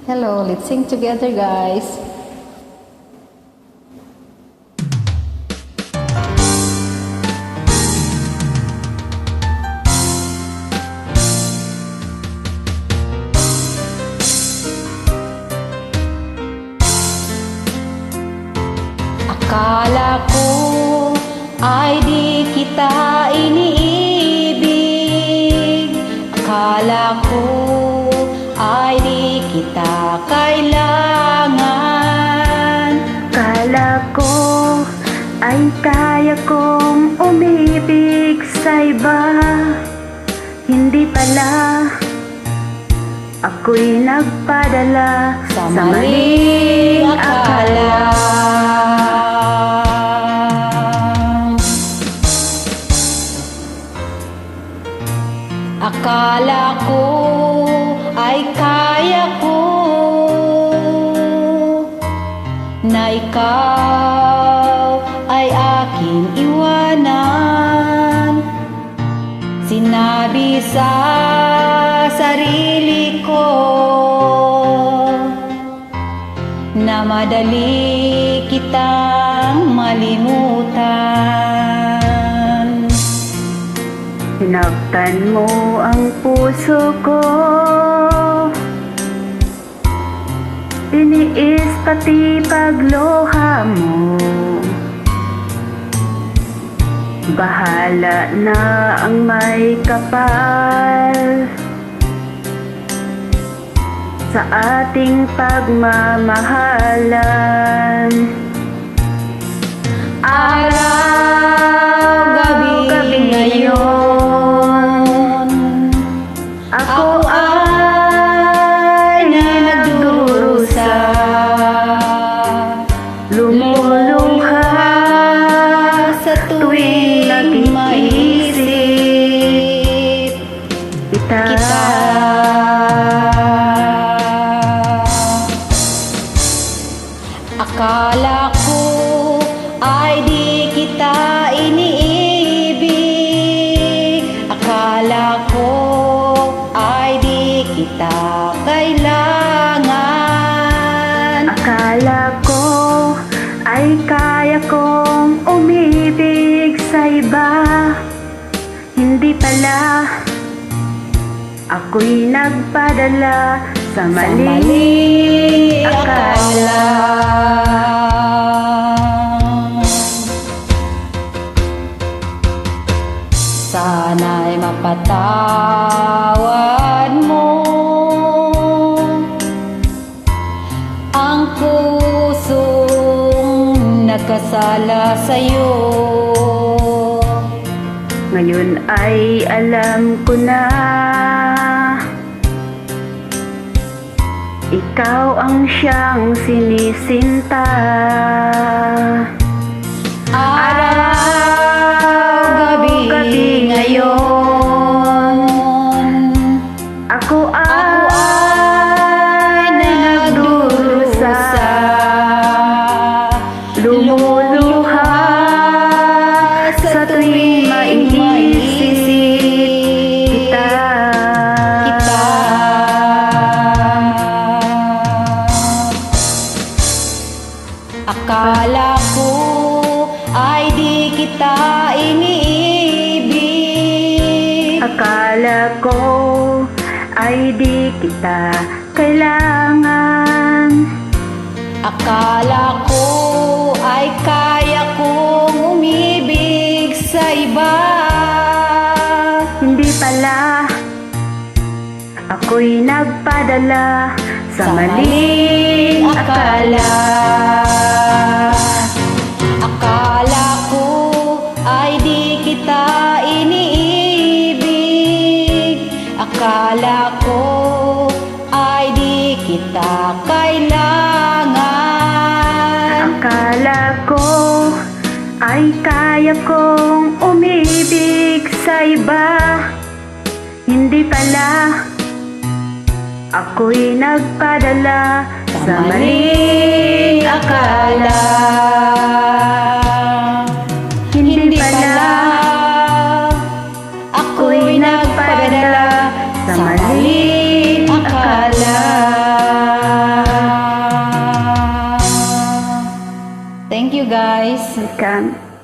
Hello, let's sing together, guys. Akala ko ay di kita iniibig. Akala ko ay di kita kailangan. Akala ko ay kaya kong umibig sa iba. Hindi pala, ako'y nagpadala Sa maling akala. Akala ko ay kaya ko na ikaw ay aking iwanan. Sinabi sa sarili ko na madali kitang malimutan. Sinaktan mo ang puso ko, tiniis pati pagluha mo. Bahala na ang may kapal sa ating pagmamahalan. Gabi ngayon, ako ay nagdurusa, Lumuluha sa tuwing nag-iisip kita. Akala ko ay di kita iniibig. Akala ko ay di kita kailangan. Akala ko ay kaya kong umibig sa iba. Hindi pala, ako'y nagpadala sa maling akala. Sana'y mapatawad mo ang pusong nagkasala sa'yo. Ngayon ay alam ko na ikaw ang siyang sinisinta. Gabi ngayon, Ako ay nagdurusa, lumuluha sa tuwing maiisip kita. Akala ko ay di kita iniibig. Akala ko ay di kita kailangan. Akala ko ay kaya kong umibig sa iba. Hindi pala, ako'y nagpadala sa maling akala. Akala ko ay di kita iniibig. Akala ko ay di kita kailangan. Akala ko ay kaya kong umibig sa iba. Hindi pala, ako'y nagpadala sa maling akala. Hindi pala, ako'y nagpadala sa maling akala. Thank you guys. Welcome.